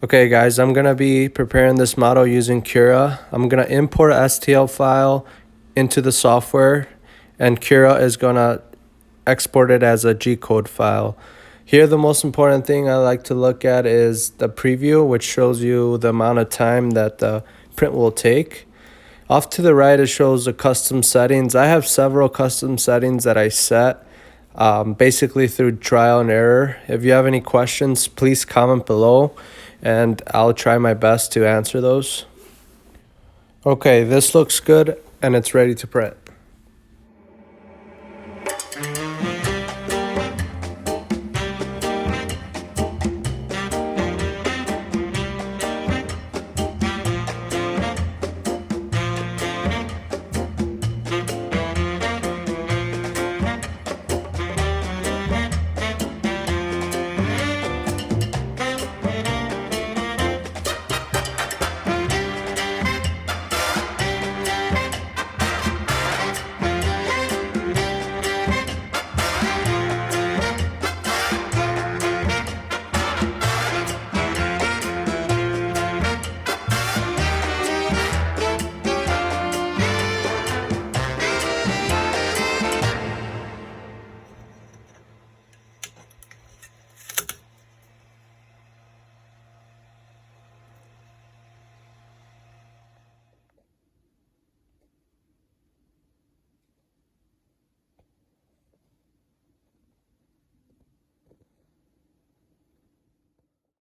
Okay guys, I'm gonna be preparing this model using Cura. I'm gonna import a STL file into the software, and Cura is gonna export it as a G-code file. Here the most important thing I like to look at is the preview, which shows you the amount of time that the print will take. Off to the right it shows the custom settings. I have several custom settings that I set basically through trial and error. If you have any questions, please comment below and I'll try my best to answer those. Okay, this looks good and it's ready to print.